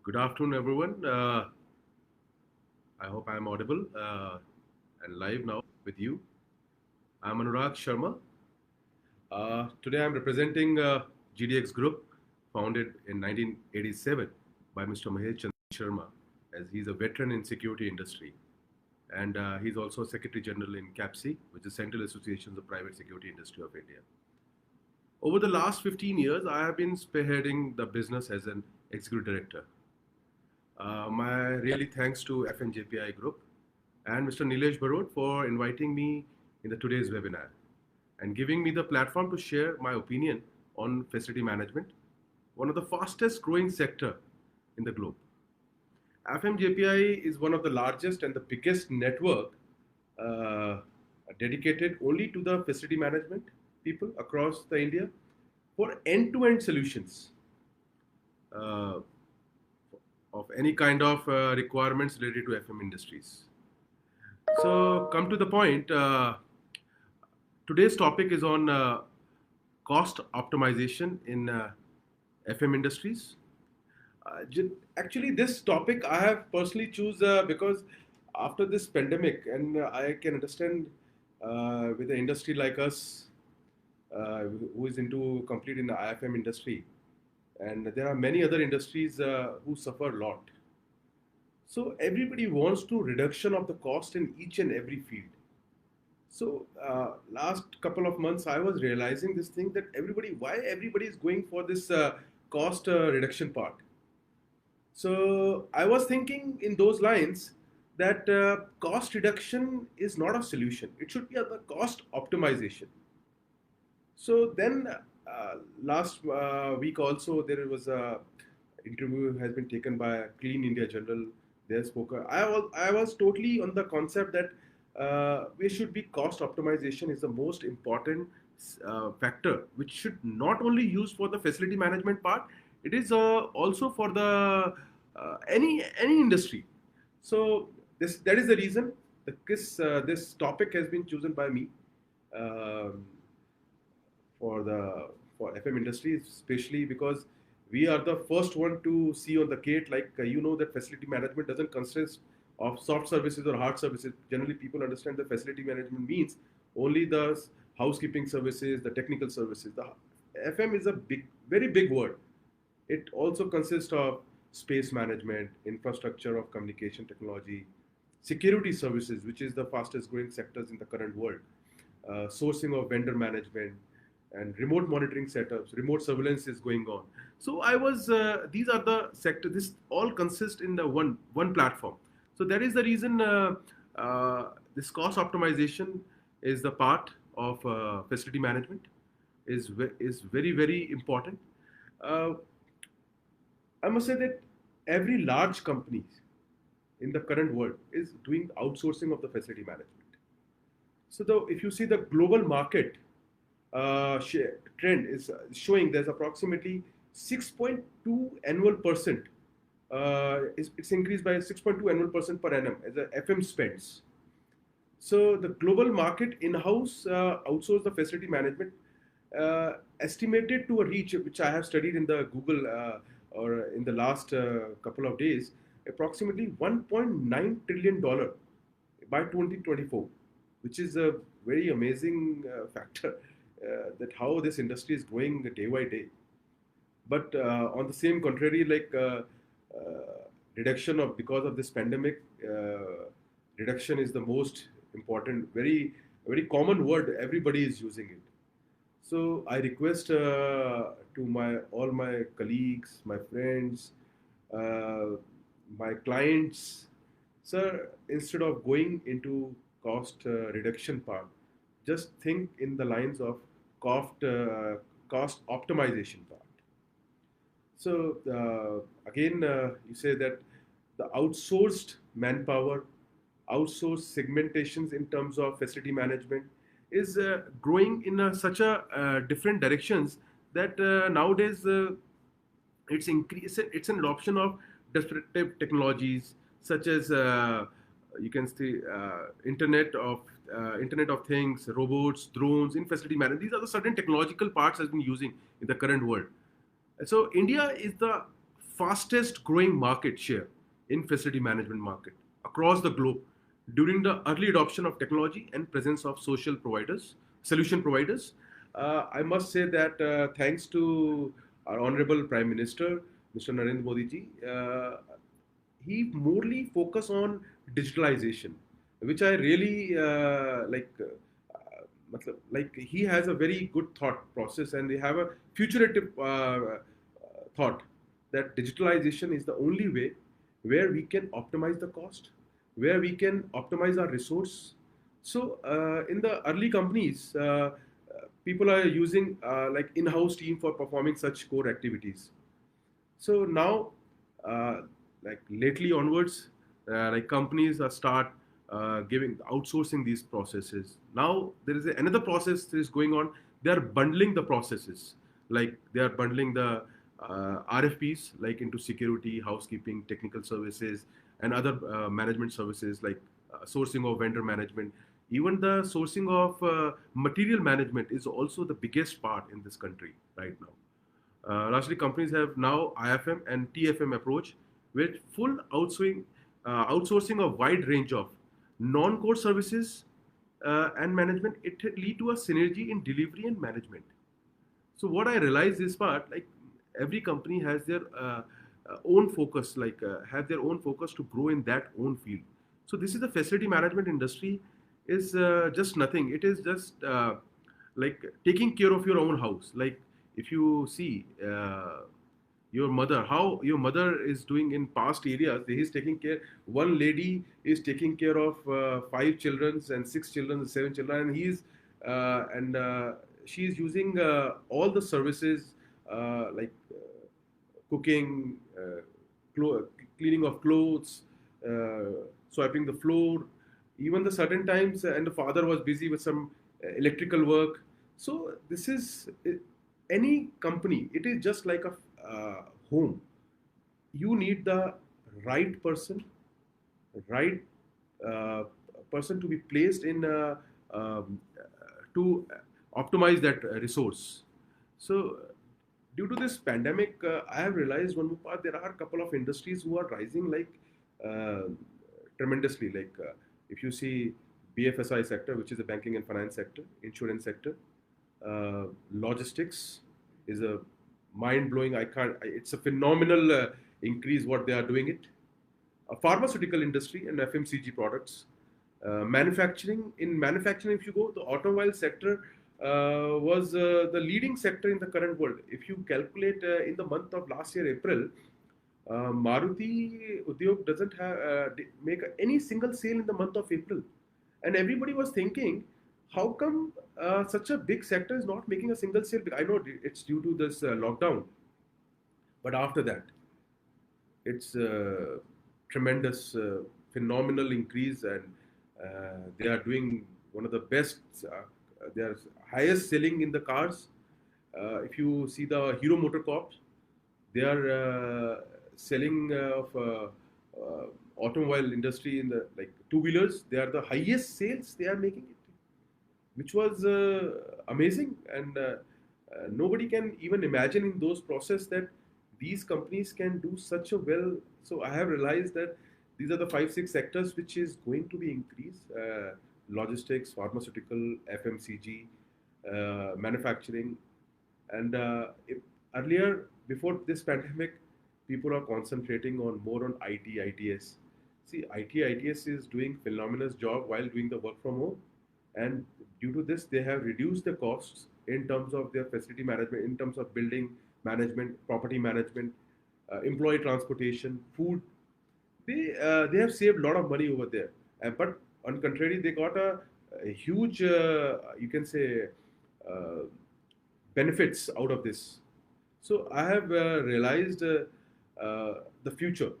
Good afternoon, everyone. I hope I am audible and live now with you. I'm Anurag Sharma. Today I'm representing GDX Group, founded in 1987 by Mr. Mahesh Chandra Sharma, as he's a veteran in security industry. And he's also Secretary General in CAPSI, which is Central Associations of Private Security Industry of India. Over the last 15 years, I have been spearheading the business as an executive director. My really thanks to FMJPI Group and Mr. Nilesh Barod for inviting me in the today's webinar and giving me the platform to share my opinion on facility management, one of the fastest growing sector in the globe. FMJPI is one of the largest and the biggest network uh, dedicated only to the facility management people across the India for end-to-end solutions. Uh, of any kind of requirements related to FM industries. So, come to the point. Today's topic is on cost optimization in FM industries. Actually, this topic I have personally choose because after this pandemic, and I can understand with an industry like us, who is into complete in the IFM industry, and there are many other industries who suffer a lot. So everybody wants to reduction of the cost in each and every field. So last couple of months, I was realizing this thing that why everybody is going for this cost reduction part. So I was thinking in those lines that cost reduction is not a solution. It should be a the cost optimization. So then last week also there was a interview has been taken by Clean India Journal. They spoke. I was totally on the concept that we should be cost optimization is the most important factor, which should not only use for the facility management part. It is also for the any industry. So this that is the reason that this topic has been chosen by me. Um for the for FM industry, especially because we are the first one to see on the gate. Like that facility management doesn't consist of soft services or hard services. Generally, people understand that facility management means only the housekeeping services, the technical services. The FM is a very big word. It also consists of space management, infrastructure of communication technology, security services, which is the fastest growing sectors in the current world, sourcing of vendor management, and remote monitoring setups, remote surveillance is going on. So these are the sector. This all consists in the one platform. So that is the reason this cost optimization is the part of facility management is very important. Uh, I must say that every large company in the current world is doing outsourcing of the facility management. So if you see the global market trend is showing there's approximately 6.2 annual percent. It's increased by 6.2 annual percent per annum as a FM spends. So the global market in-house outsource the facility management estimated to a reach, which I have studied in the Google or in the last couple of days, approximately $1.9 trillion by 2024, which is a very amazing factor that how this industry is growing day by day. But on the same contrary, like reduction of because of this pandemic, reduction is the most important, very common word. Everybody is using it. So I request to my all my colleagues, my friends, uh, my clients, sir, instead of going into cost reduction part, just think in the lines of cost optimization part. So again, you say that the outsourced manpower, outsourced segmentations in terms of facility management is growing in such a different directions that nowadays it's an adoption of disruptive technologies such as you can see internet of things, robots, drones in facility management. These are the certain technological parts has been using in the current world. So India is the fastest growing market share in facility management market across the globe during the early adoption of technology and presence of social providers, solution providers. I must say that thanks to our Honorable Prime Minister, Mr. Narendra Modi ji, he morely focus on digitalization, which I really like. He has a very good thought process, and they have a futurative thought that digitalization is the only way where we can optimize the cost, where we can optimize our resource. So in the early companies, people are using like in-house team for performing such core activities. So now, uh, like lately onwards, like companies are start giving outsourcing these processes. Now there is another process that is going on. They are bundling the processes, like they are bundling the RFPs like into security, housekeeping, technical services, and other management services like sourcing of vendor management. Even the sourcing of material management is also the biggest part in this country right now. Largely, companies have now IFM and TFM approach with full outsourcing a wide range of non-core services and management. It lead to a synergy in delivery and management. So what I realize is part like every company has their own focus, like have their own focus to grow in that own field. So this is the facility management industry is just nothing. It is just like taking care of your own house. Like if you see your mother, how your mother is doing in past areas, he's taking care. One lady is taking care of five children and six children, seven children, and and she is using all the services like cooking, cleaning of clothes, swiping the floor, even the certain times, and the father was busy with some electrical work. So this is any company. It is just like a home. You need the right person, right person to be placed in to optimize that resource. So due to this pandemic, I have realized one more part. There are a couple of industries who are rising like uh, tremendously. Like if you see BFSI sector, which is the banking and finance sector, insurance sector, logistics is a mind blowing. I can't. It's a phenomenal increase what they are doing it. Pharmaceutical industry and FMCG products. Manufacturing, if you go, the automobile sector was the leading sector in the current world. If you calculate in the month of last year, April, Maruti Udyog doesn't have make any single sale in the month of April, and everybody was thinking, how come such a big sector is not making a single sale? I know it's due to this lockdown, but after that, it's a tremendous, phenomenal increase, and they are doing one of the best. They are highest selling in the cars. If you see the Hero Motorcorp, they are selling of automobile industry in the like two wheelers. They are the highest sales they are making it, which was amazing, and nobody can even imagine in those process that these companies can do such a well. So I have realized that these are the five six sectors which is going to be increased: logistics, pharmaceutical, FMCG, manufacturing, and if earlier before this pandemic, people are concentrating on more on IT, ITS. See, IT, ITS is doing phenomenal job while doing the work from home, and due to this, they have reduced the costs in terms of their facility management, in terms of building management, property management, employee transportation, food. They have saved a lot of money over there. But on contrary, they got a huge you can say uh, benefits out of this. So I have realized the future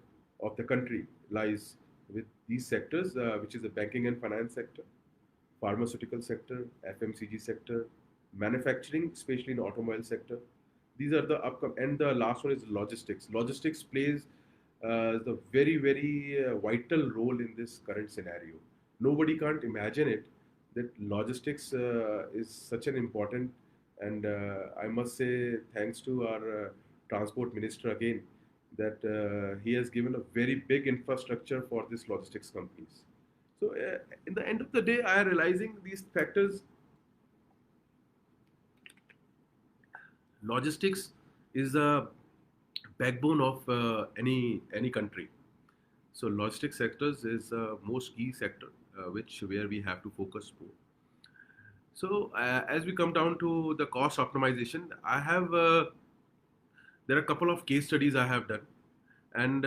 of the country lies with these sectors, which is the banking and finance sector, pharmaceutical sector, FMCG sector, manufacturing, especially in automobile sector. These are the upcoming, and the last one is logistics. Logistics plays the very vital role in this current scenario. Nobody can't imagine it that logistics is such an important, and I must say thanks to our transport minister again. that he has given a very big infrastructure for these logistics companies. So, in the end of the day, I am realizing these factors. Logistics is the backbone of any country. So, logistics sectors is the most key sector, which where we have to focus more. So, as we come down to the cost optimization, I have there are a couple of case studies I have done, and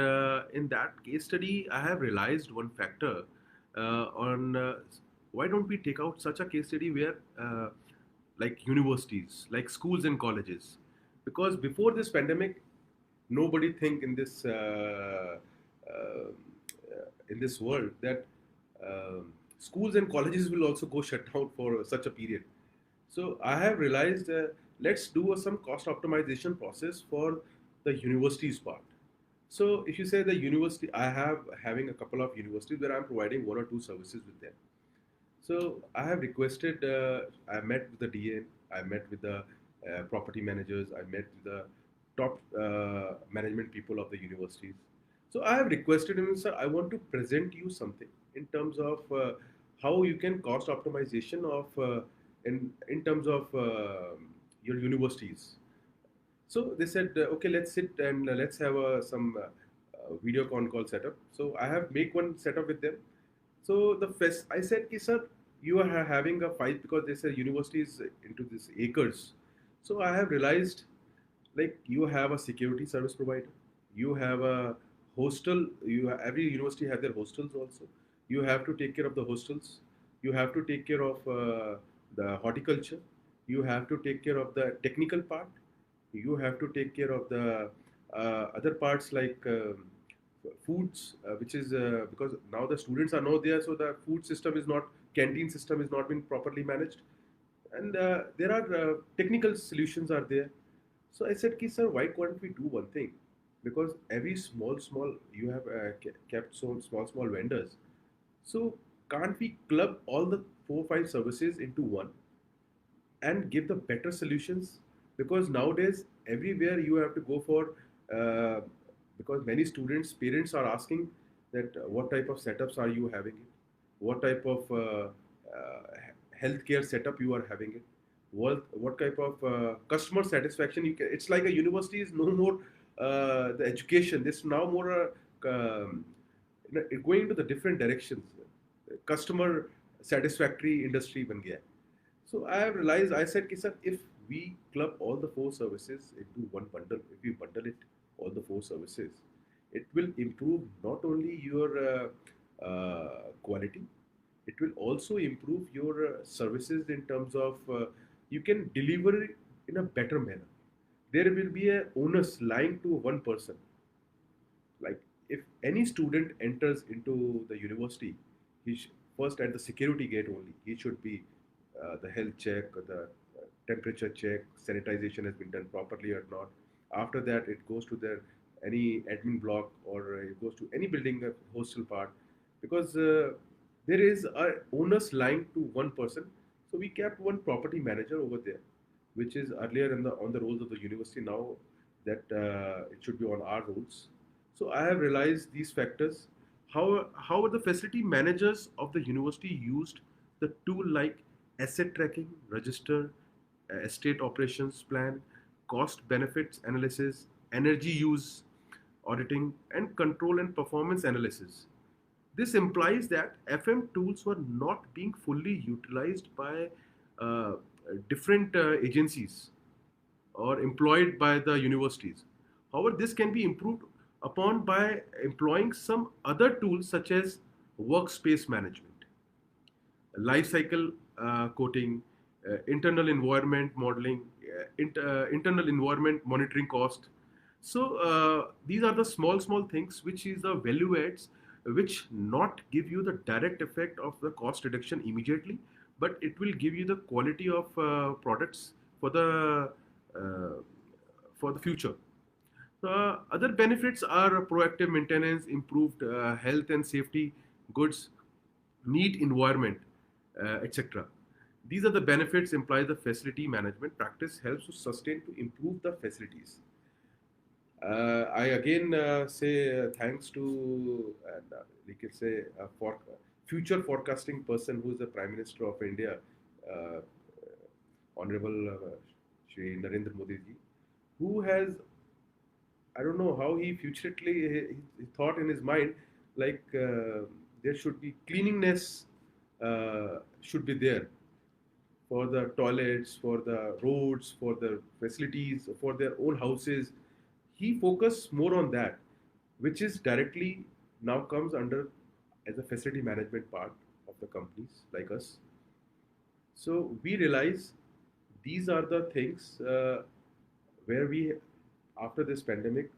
in that case study, I have realized one factor on why don't we take out such a case study where like universities, like schools and colleges, because before this pandemic, nobody think in this world that schools and colleges will also go shut down for such a period. So I have realized let's do some cost optimization process for the universities part. So if you say the university, I have having a couple of universities where I'm providing one or two services with them. So I have requested. I met with the DN. I met with the property managers. I met with the top management people of the universities. So I have requested him, sir. I want to present you something in terms of how you can cost optimization of in terms of your universities. So they said, okay, let's sit and let's have some video con call setup. So I have make one setup with them. So I said, ki, sir, you are having a fight because they said university is into this acres. So I have realized, like you have a security service provider, you have a hostel. Every university have their hostels also. You have to take care of the hostels. You have to take care of the horticulture. You have to take care of the technical part. You have to take care of the other parts like foods, which is because now the students are not there, so the food system is not canteen system is not being properly managed, and there are technical solutions are there. So I said, "Ki sir, why can't we do one thing? Because every small you have kept so small vendors. So can't we club all the 4 5 services into one and give the better solutions, because nowadays everywhere you have to go for uh, because many students parents are asking that what type of setups are you having it, what type of healthcare setup you are having it, what type of customer satisfaction you can. It's like a university is no more the education, this now more going into the different directions, customer satisfactory industry ban gaya hai. So I have realized, I said, sir, if we club all the 4 services into one bundle, if we bundle it, all the 4 services, it will improve not only your quality, it will also improve your services in terms of you can deliver it in a better manner. There will be a onus lying to one person. Like if any student enters into the university, first at the security gate only, he should be the health check, the temperature check, sanitization has been done properly or not. After that, it goes to their any admin block, or it goes to any building hostel part, because there is a onus lying to one person. So we kept one property manager over there, which is earlier in the on the roles of the university. Now that it should be on our roles. So I have realized these factors. How the facility managers of the university used the tool like asset tracking, register, estate operations plan, cost benefits analysis, energy use auditing, and control and performance analysis. This implies that FM tools were not being fully utilized by uh, different agencies or employed by the universities. However, this can be improved upon by employing some other tools such as workspace management, life cycle coding, internal environment modeling, internal environment monitoring cost. So these are the small things which is the value adds, which not give you the direct effect of the cost reduction immediately, but it will give you the quality of products uh, for the future. Other benefits are proactive maintenance, improved health and safety, goods, neat environment, etc. These are the benefits implied the facility management practice helps to sustain to improve the facilities. I again say thanks to, we can say, for future forecasting person who is the Prime Minister of India, uh, Honorable Shri Narendra Modi ji, who has, I don't know how he futurely he thought in his mind, like there should be cleanliness should be there for the toilets, for the roads, for the facilities, for their own houses. He focused more on that, which is directly now comes under as a facility management part of the companies like us. So we realize these are the things where we, after this pandemic,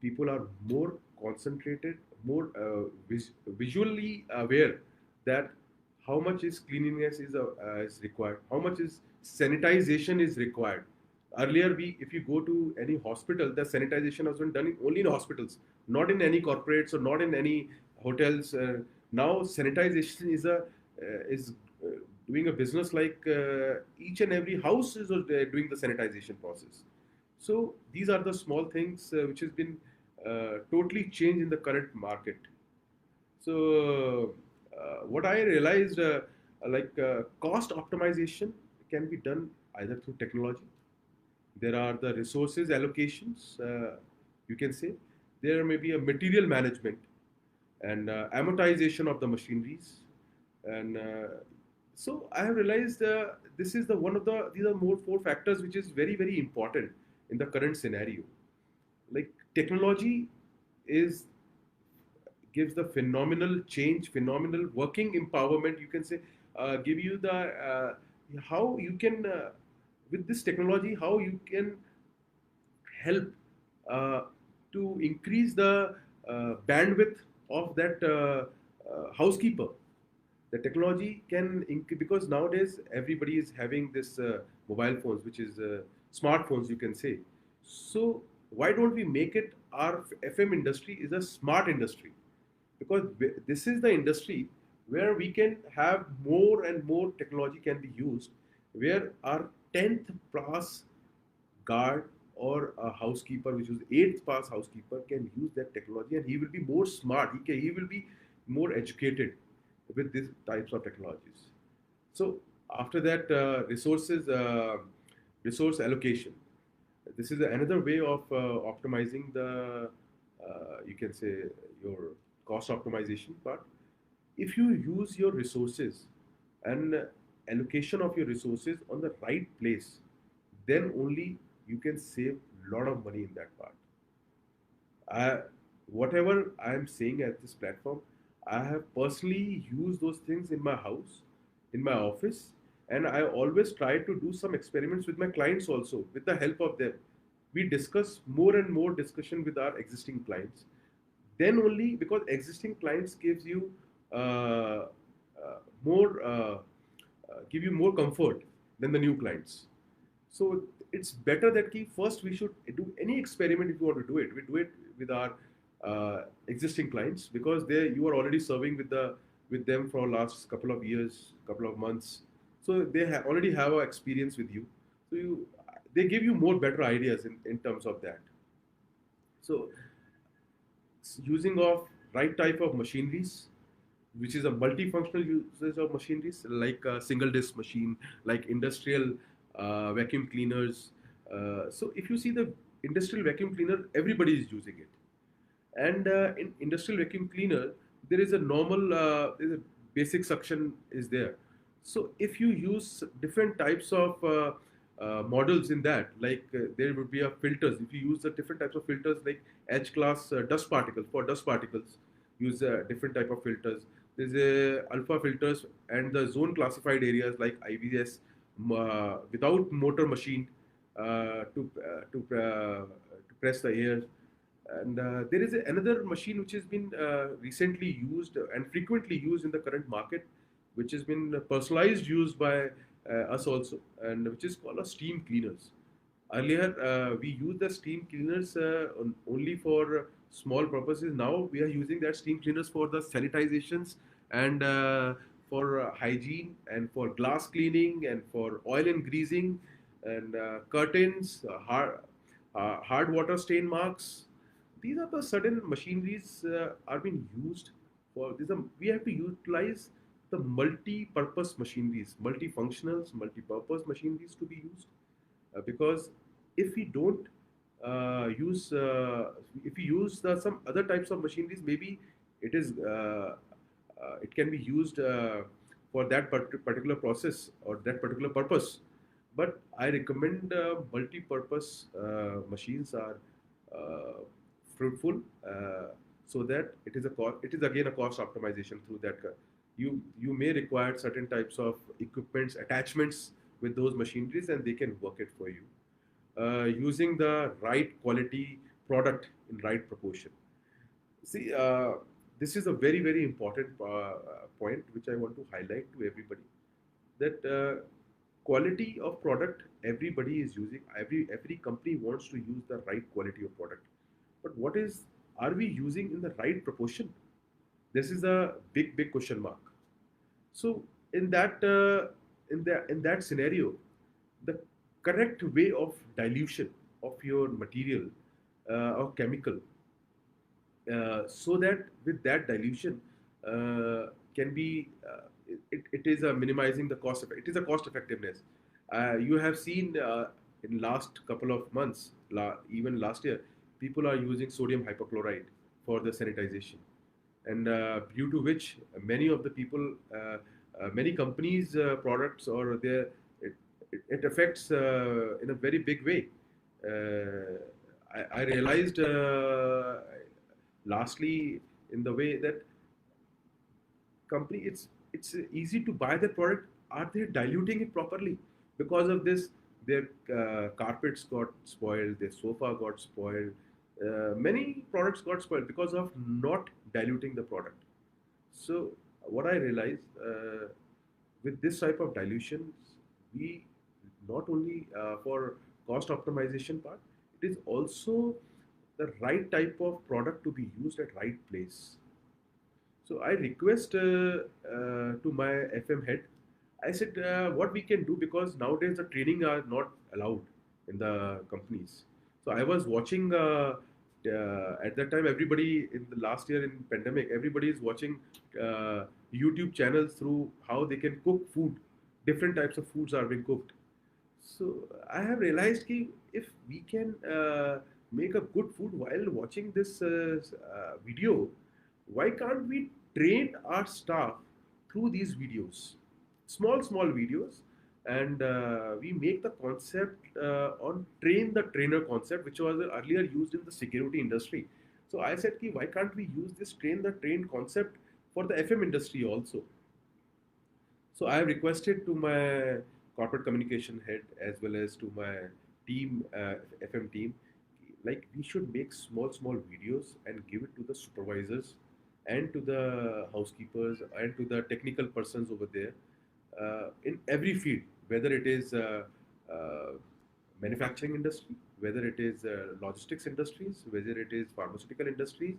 people are more concentrated, more visually aware that how much is cleanliness is required, how much is sanitization is required. Earlier, if you go to any hospital, the sanitization was done only in hospitals, not in any corporates or not in any hotels. Now, sanitization is doing a business like each and every house is doing the sanitization process. So these are the small things which has been totally changed in the current market. So what I realized, cost optimization can be done either through technology. There are the resources allocations, you can say. There may be a material management and amortization of the machineries. And so I have realized this is the one of the these are more four factors which is very very important in the current scenario. Like technology is gives the phenomenal change, phenomenal working empowerment. You can say, give you the how you can with this technology how you can help uh, to increase the bandwidth of that housekeeper. The technology can because nowadays everybody is having this mobile phones, which is smartphones, you can say. So why don't we make it our FM industry is a smart industry? Because this is the industry where we can have more and more technology can be used, where our 10th class guard or a housekeeper, which is 8th class housekeeper, can use that technology and he will be more smart. He will be more educated with these types of technologies. So after that, resource allocation. This is another way of optimizing the, you can say, your cost optimization. But if you use your resources and allocation of your resources on the right place, then only you can save a lot of money in that part. I, whatever I am saying at this platform, I have personally used those things in my house, in my office, and I always try to do some experiments with my clients also, with the help of them. We discuss more and more discussion with our existing clients. Then only because existing clients gives you more give you more comfort than the new clients. So it's better that first we should do any experiment if you want to do it. We do it with our existing clients because you are already serving with them for last couple of years, couple of months. So they already have a experience with you. So they give you more better ideas in terms of that. So using of right type of machineries, which is a multifunctional usage of machineries like a single disc machine, like industrial vacuum cleaners. So if you see the industrial vacuum cleaner, everybody is using it. And in industrial vacuum cleaner, there is a normal, there's a basic suction is there. So if you use different types of models in that, like there would be a filters. If you use the different types of filters, like H class dust particles for dust particles, use different type of filters. There's a alpha filters and the zone classified areas like IVS without motor machine to press the air. And there is another machine which has been recently used and frequently used in the current market, which has been personalized used by us also, and which is called a steam cleaners. Earlier, we used the steam cleaners only for small purposes. Now we are using that steam cleaners for the sanitizations and for hygiene and for glass cleaning and for oil and greasing and curtains, hard water stain marks. These are the certain machineries are being used for this. We have to utilize the multi-purpose machineries, multifunctionals, multi-purpose machineries to be used because if we don't use if we use some other types of machineries, maybe it is it can be used for that particular process or that particular purpose, but I recommend multi-purpose machines are uh, fruitful, so that it is again a cost optimization through that. You may require certain types of equipments, attachments with those machineries, and they can work it for you using the right quality product in right proportion. See, this is a very, very important point which I want to highlight to everybody that quality of product everybody is using. Every company wants to use the right quality of product, but what is are we using in the right proportion? This is a big, big question mark. So in that scenario, the correct way of dilution of your material or chemical, so that with that dilution can be it is a minimizing the cost. It is a cost effectiveness. You have seen in last couple of months, even last year, people are using sodium hypochlorite for the sanitization, and due to which many of the people, many companies' products or their it affects in a very big way. I realized lastly in the way that company it's easy to buy the product. Are they diluting it properly? Because of this, their carpets got spoiled, their sofa got spoiled, many products got spoiled because of not diluting the product. So what I realized with this type of dilutions, we not only for cost optimization part, it is also the right type of product to be used at right place. So I request to my FM head. I said what we can do because nowadays the training are not allowed in the companies. So I was watching at that time everybody in the last year in pandemic everybody is watching YouTube channels through how they can cook food. Different types of foods are being cooked. So I have realized that if we can make a good food while watching this video, why can't we train our staff through these videos, small videos, and we make the concept on train the trainer concept, which was earlier used in the security industry. So I said, ki, why can't we use this train the train concept for the FM industry also? So I have requested to my corporate communication head as well as to my team, FM team, like we should make small videos and give it to the supervisors and to the housekeepers and to the technical persons over there in every field, whether it is uh, manufacturing industry, whether it is logistics industries, whether it is pharmaceutical industries,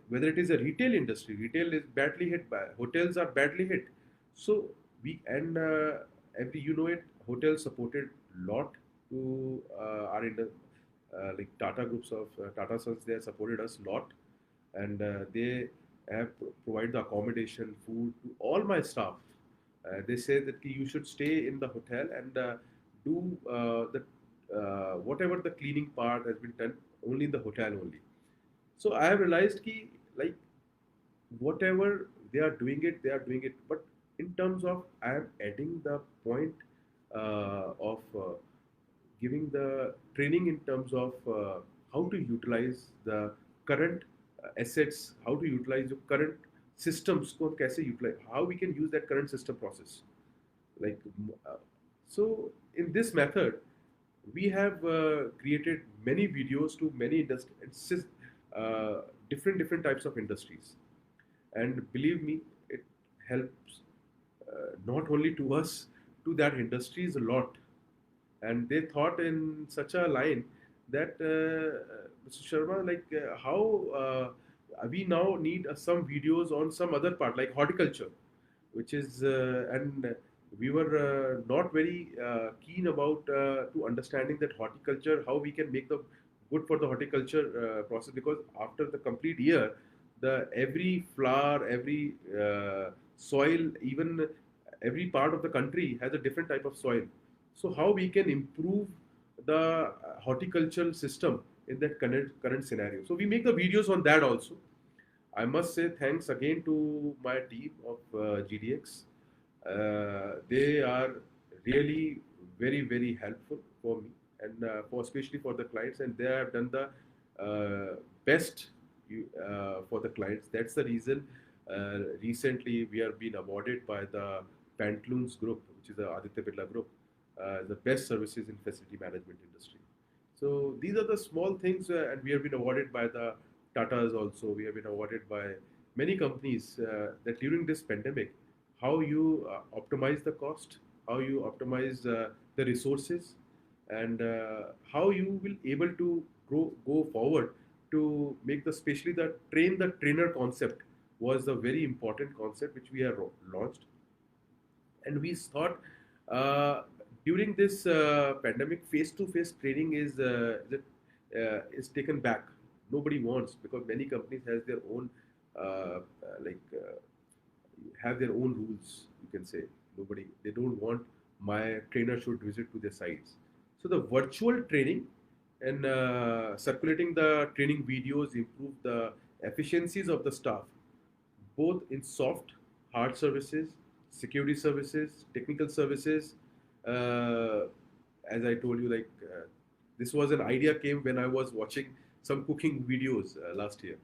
whether it is a retail industry. Retail is badly hit by hotels are badly hit. So we and every you know it, hotels supported lot to our like Tata groups of Tata Sons. They have supported us lot, and they have provide the accommodation, food to all my staff. They say that you should stay in the hotel and do the whatever the cleaning part has been done only in the hotel only. So I have realized ki like whatever they are doing it. But in terms of I am adding the point of giving the training in terms of how to utilize the current assets, how to utilize the current systems को हम कैसे utilize, how we can use that current system process. Like so, in this method, we have created many videos to many industries, different types of industries, and believe me, it helps not only to us, to that industries a lot. And they thought in such a line that Mr. Sharma, like how we now need some videos on some other part like horticulture, which is and we were not very keen about to understanding that horticulture, how we can make the good for the horticulture process, because after the complete year, the every flower, every soil, even every part of the country has a different type of soil. So how we can improve the horticultural system in that current scenario. So we make the videos on that also. I must say thanks again to my team of GDX. They are really very helpful for me, and for especially for the clients, and they have done the best for the clients. That's the reason recently we are being awarded by the Pantaloons Group, which is the Aditya Birla Group, the best services in facility management industry. So these are the small things, and we have been awarded by the Tatas also. We have been awarded by many companies that during this pandemic, how you optimize the cost, how you optimize the resources, and how you will able to go forward to make the, especially the train the trainer concept was a very important concept which we have launched. And we thought uh, during this pandemic, face-to-face training is taken back. Nobody wants, because many companies has their own like have their own rules. You can say nobody, they don't want my trainer should visit to their sites. So the virtual training and circulating the training videos improve the efficiencies of the staff, both in soft, hard services, security services, technical services. Uh, as I told you, like this was an idea came when I was watching some cooking videos last year.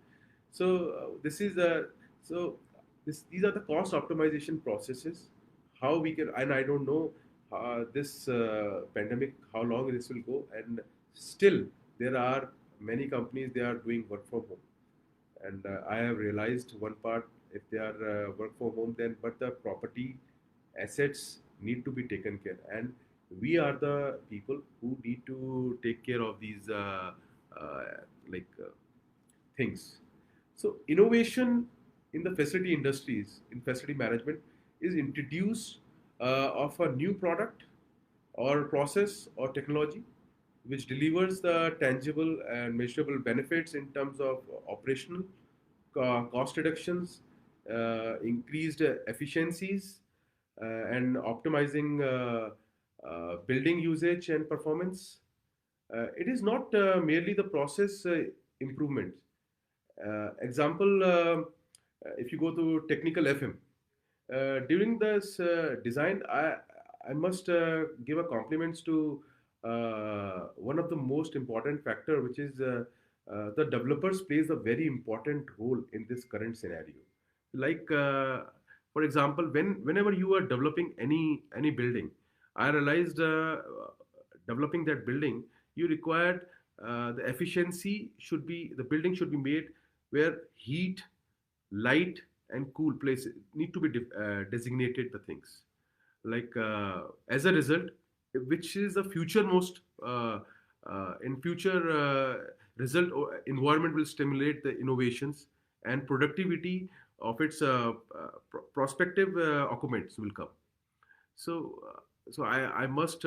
So this is so these are the cost optimization processes. How we can, and I don't know this pandemic how long this will go, and still there are many companies they are doing work from home. And I have realized one part: if they are work from home, then but the property assets need to be taken care, and we are the people who need to take care of these uh, like things. So innovation in the facility industries, in facility management, is introduced of a new product or process or technology which delivers the tangible and measurable benefits in terms of operational cost reductions, increased efficiencies, and optimizing building usage and performance. It is not merely the process improvement. Example, if you go to technical FM, during this design, I must give a compliments to one of the most important factor, which is the developers plays a very important role in this current scenario. Like for example, whenever you are developing any building, I realized developing that building, you required the efficiency should be, the building should be made where heat, light, and cool places need to be designated the things. Like as a result, which is the future most in future result, environment will stimulate the innovations and productivity of its prospective occupants will come. So, I must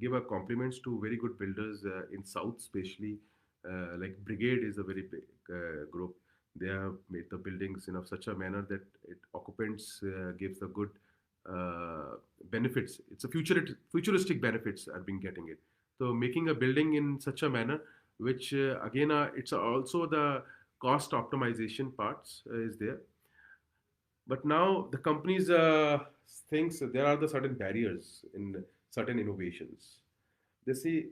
give a compliments to very good builders in South, especially like Brigade is a very big group. They have made the buildings in of such a manner that it occupants gives the good benefits. It's a futuristic benefits are being getting it. So making a building in such a manner, which again it's also the cost optimization parts is there. But now the companies thinks that there are the certain barriers in certain innovations. They see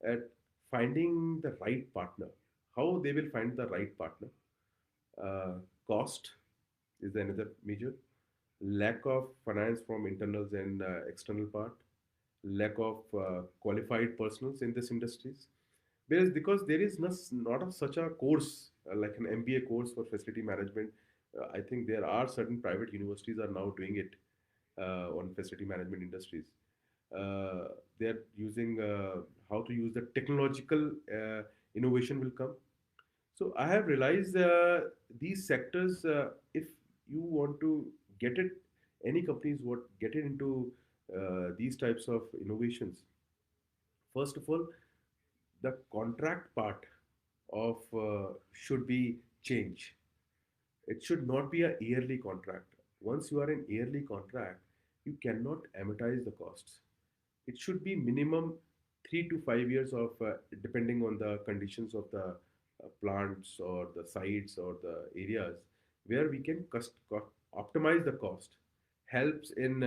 at finding the right partner. How they will find the right partner? Uh, Cost is another major. Lack of finance from internals and external part. Lack of qualified personnel in this industries. Whereas because there is not of such a course like an MBA course for facility management, I think there are certain private universities are now doing it on facility management industries. Uh, they're using how to use the technological innovation will come. So I have realized these sectors, if you want to get it any companies what get into these types of innovations, first of all, the contract part of should be changed. It should not be a yearly contract. Once you are in yearly contract, you cannot amortize the costs. It should be minimum 3 to 5 years of, depending on the conditions of the plants or the sites or the areas, where we can optimize the cost. Helps in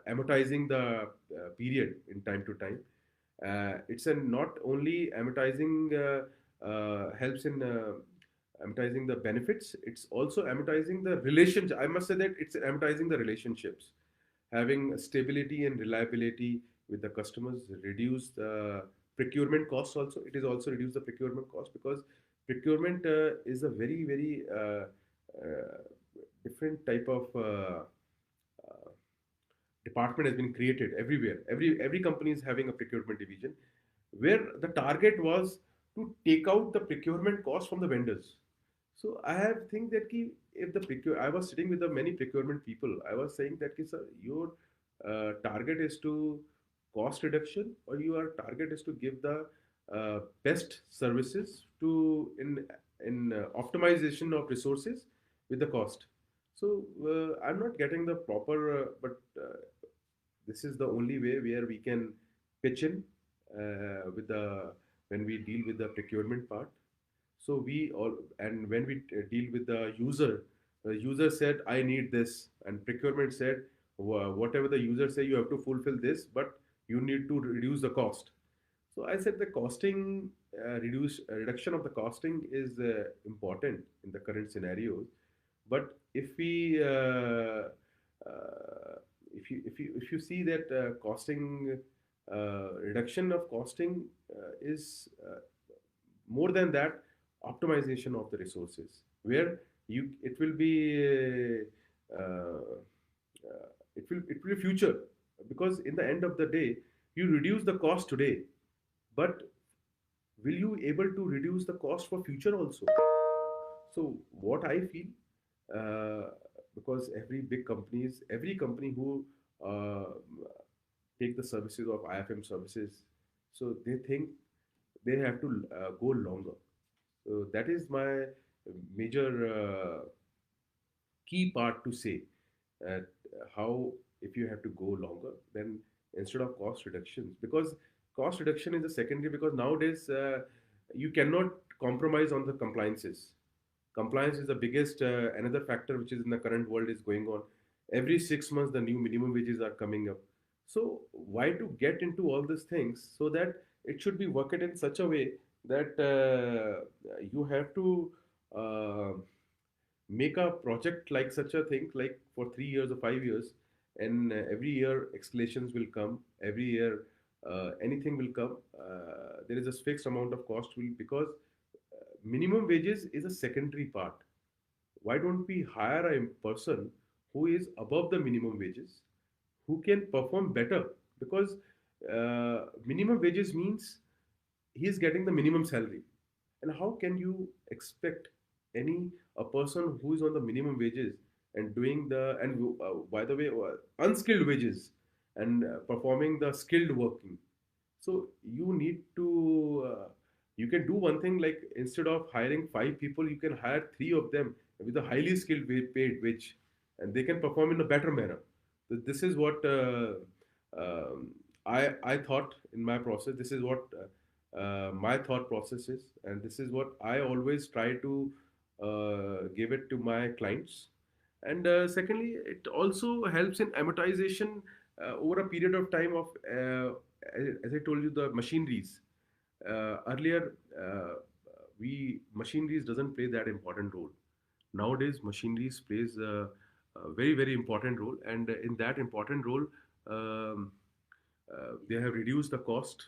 amortizing the period in time to time. It's a not only amortizing helps in amortizing the benefits, it's also amortizing the relationship. I must say that it's amortizing the relationships. Having stability and reliability with the customers, reduce the procurement costs also. It is also reduce the procurement cost, because procurement is a very, very different type of department has been created everywhere. Every company is having a procurement division, where the target was to take out the procurement cost from the vendors. So I have think that ki, if the I was sitting with the many procurement people. I was saying that ki, sir, your target is to cost reduction, or your target is to give the best services to in optimization of resources with the cost. So I'm not getting the proper, but this is the only way where we can pitch in with the when we deal with the procurement part. So we all, and when we deal with the user said, I need this, and procurement said, whatever the user say, you have to fulfill this, but you need to reduce the cost. So I said the costing, reduction of the costing is important in the current scenarios. But if you see that costing, reduction of costing is more than that, optimization of the resources, where you it will be it will be future, because in the end of the day, you reduce the cost today, but will you able to reduce the cost for future also? So what I feel, uh, because every company who uh, take the services of IFM services, so they think they have to go longer. So that is my major key part to say, that how, if you have to go longer, then instead of cost reductions, because cost reduction is a secondary, because nowadays you cannot compromise on the compliances. Compliance is the biggest another factor which is in the current world is going on. Every 6 months the new minimum wages are coming up. So why to get into all these things, so that it should be worked in such a way that you have to uh, make a project like such a thing, like for 3 years or 5 years, and every year escalations will come, every year anything will come. There is a fixed amount of cost will, because minimum wages is a secondary part. Why don't we hire a person who is above the minimum wages, who can perform better? Because minimum wages means he is getting the minimum salary. And how can you expect any a person who is on the minimum wages and doing the, and by the way, unskilled wages, and performing the skilled working? So you need to you can do one thing, like instead of hiring 5 people, you can hire 3 of them with a highly skilled paid wage, and they can perform in a better manner. So this is what I thought in my process. This is what my thought process is, and this is what I always try to give it to my clients. And secondly, it also helps in amortization over a period of time of, as I told you, the machineries. Earlier, we machineries doesn't play that important role. Nowadays, machineries plays a very, very important role, and in that important role, um, they have reduced the cost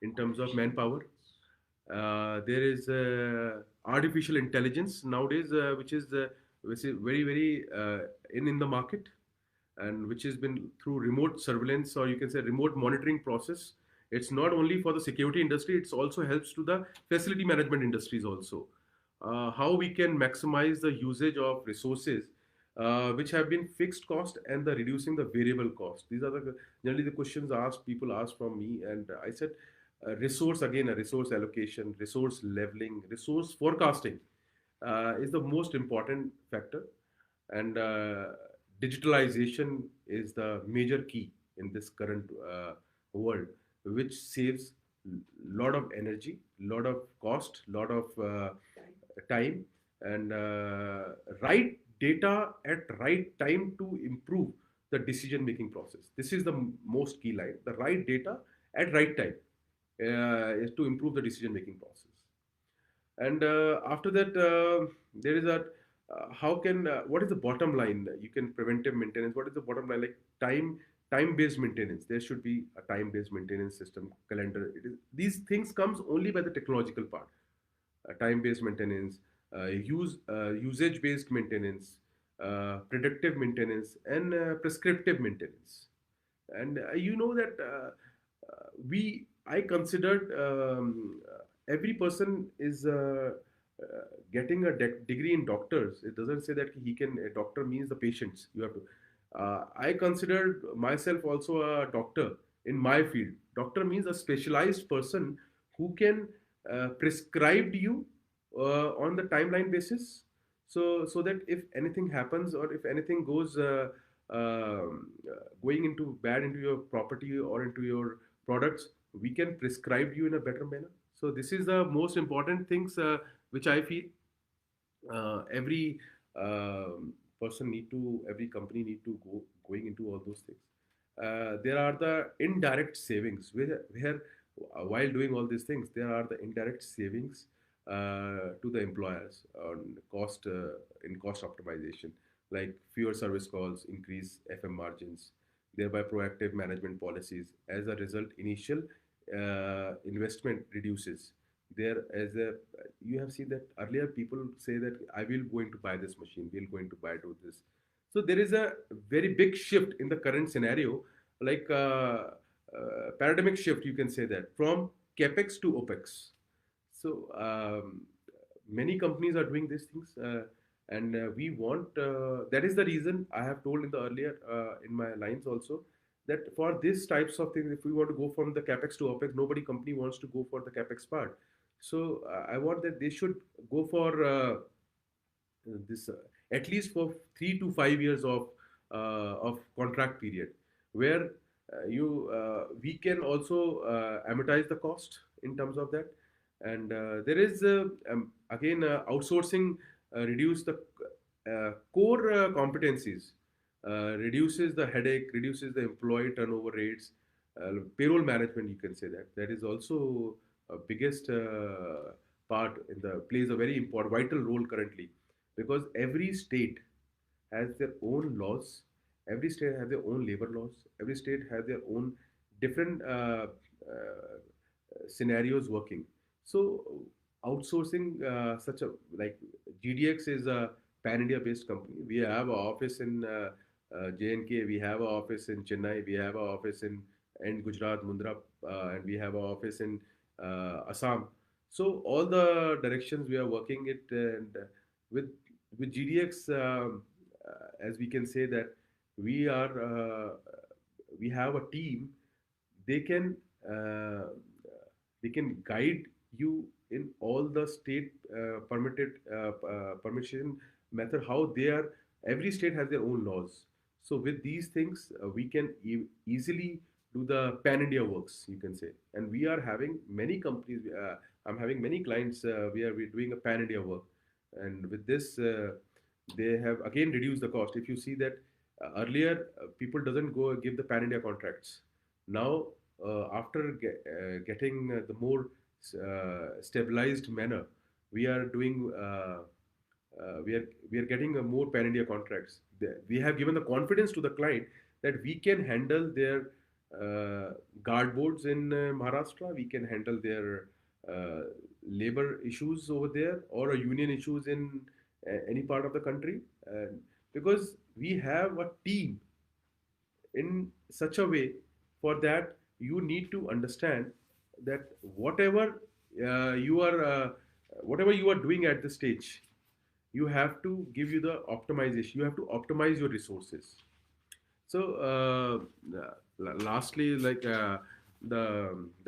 in terms of manpower. There is artificial intelligence nowadays, which is very, very in the market, and which has been through remote surveillance, or you can say remote monitoring process. It's not only for the security industry; it also helps to the facility management industries also. How we can maximize the usage of resources which have been fixed cost and the reducing the variable cost. These are the generally the questions asked people ask from me, and I said resource again, a resource allocation, resource leveling, resource forecasting is the most important factor, and digitalization is the major key in this current world, which saves lot of energy, lot of cost, lot of time, and right data at right time to improve the decision making process. This is the most key line: the right data at right time is to improve the decision making process. And after that, there is a how can what is the bottom line? You can preventive maintenance. What is the bottom line? Like time based maintenance. There should be a time based maintenance system calendar. These things comes only by the technological part. Time based maintenance, usage based maintenance, predictive maintenance, and prescriptive maintenance. And you know that we I considered every person is getting a degree in doctors. It doesn't say that he can, a doctor means the patients you have to. I considered myself also a doctor in my field. Doctor means a specialized person who can prescribe you on the timeline basis, so that if anything happens or if anything goes going into bad into your property or into your products, we can prescribe you in a better manner. So this is the most important things which I feel every person need to, every company need to go going into all those things. There are the indirect savings where while doing all these things, there are the indirect savings to the employers on cost in cost optimization, like fewer service calls, increase FM margins, thereby proactive management policies. As a result, initial investment reduces. There, as a you have seen that earlier people say that I will going to buy this machine, we'll going to buy to this. So there is a very big shift in the current scenario, like paradigmic shift. You can say that from capex to opex. So many companies are doing these things, and we want. That is the reason I have told in the earlier in my lines also that for these types of things, if we want to go from the capex to opex, nobody company wants to go for the capex part. So I want that they should go for this at least for 3 to 5 years of contract period, where you we can also amortize the cost in terms of that. And there is again outsourcing reduce the core competencies, reduces the headache, reduces the employee turnover rates, payroll management. You can say that that is also a biggest part in the plays a very important vital role currently, because every state has their own laws, every state has their own labor laws, every state has their own different scenarios working. So outsourcing such a like GDX is a pan India based company. We have an office in JNK, we have an office in Chennai, we have an office in Gujarat, Mundra, and we have an office in Assam. So all the directions we are working it, and with GDX, as we can say that we are we have a team. They can uh, they can guide you in all the state permitted permission method, how they are. Every state has their own laws. So with these things we can easily do the pan India works, you can say. And we are having many companies, I'm having many clients, we're doing a pan India work. And with this they have again reduced the cost. If you see that earlier people doesn't go give the pan India contracts. Now after getting the more stabilized manner, we are doing we are getting more pan India contracts. We have given the confidence to the client that we can handle their guard boards in Maharashtra, we can handle their uh, labor issues over there, or union issues in any part of the country, because we have a team in such a way. For that you need to understand that whatever you are doing at this stage, you have to give you the optimization. You have to optimize your resources. So, lastly, like the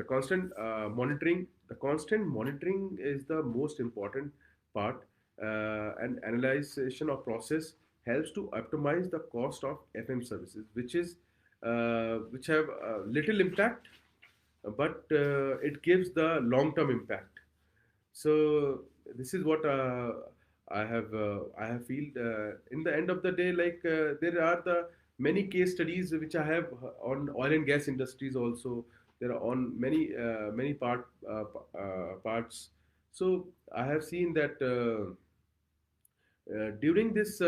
constant monitoring, the constant monitoring is the most important part, and analyzation of process helps to optimize the cost of FM services, which have little impact, but it gives the long term impact. So this is what I have feel in the end of the day, like there are the many case studies which I have on oil and gas industries also. There are on many parts. So I have seen that during this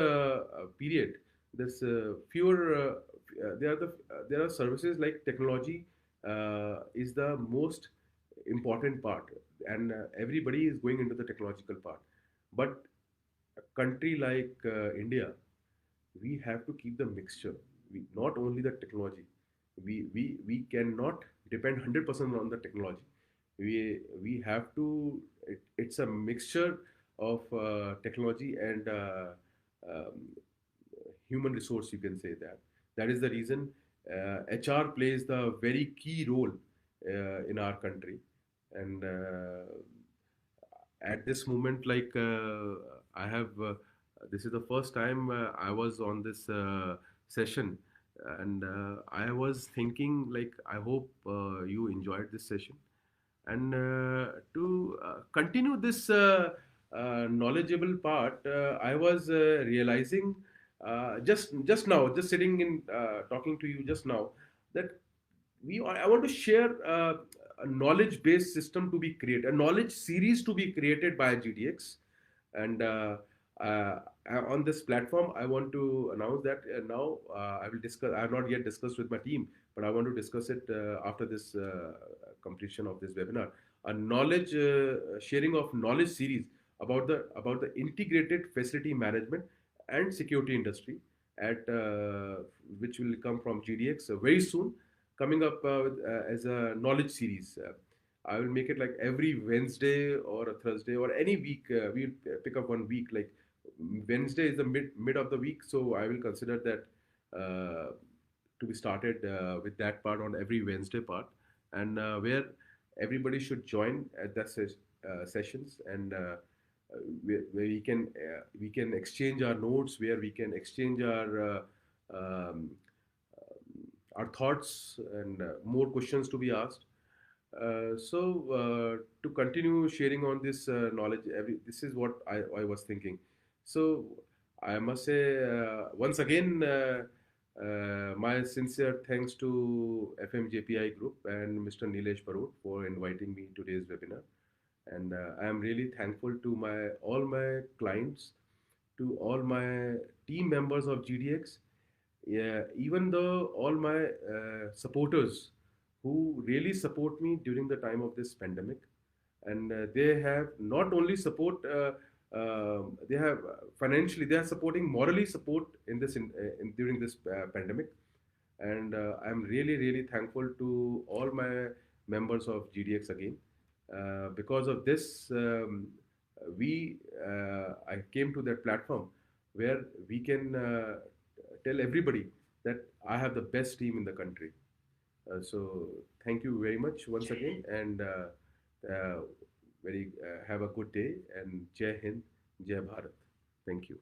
period, this fewer there are services like technology is the most important part, and everybody is going into the technological part. But a country like India, we have to keep the mixture. We not only the technology. We cannot depend 100% on the technology. We have to. It's a mixture of technology and um, human resource. You can say that. That is the reason HR plays the very key role in our country, and at this moment, like I have this is the first time I was on this session, and I was thinking like I hope you enjoyed this session, and to continue this knowledgeable part, I was realizing just now, just sitting in talking to you just now, that we I want to share a knowledge based system to be created, a knowledge series to be created by GDX, and uh, on this platform I want to announce that now I will discuss. I have not yet discussed with my team, but I want to discuss it after this completion of this webinar. A knowledge sharing of knowledge series about the integrated facility management and security industry at which will come from GDX very soon, coming up as a knowledge series. I will make it like every Wednesday or a Thursday or any week. We'll pick up one week. Like Wednesday is the mid of the week, so I will consider that to be started with that part on every Wednesday part, and where everybody should join at that sessions, and where we can exchange our notes, where we can exchange um, our thoughts and more questions to be asked. To continue sharing on this knowledge, this is what I was thinking. So I must say once again, my sincere thanks to FMJPI Group and Mr. Nilesh Barot for inviting me to today's webinar. And I am really thankful to my all my clients, to all my team members of GDX, yeah, even though all my supporters who really support me during the time of this pandemic, and they have not only support, they have financially, they are supporting morally support in this during this pandemic, and I'm really thankful to all my members of GDX again. Because of this, we I came to that platform where we can tell everybody that I have the best team in the country. So thank you very much once again, and uh, very have a good day, and Jai Hind, Jai Bharat. Thank you.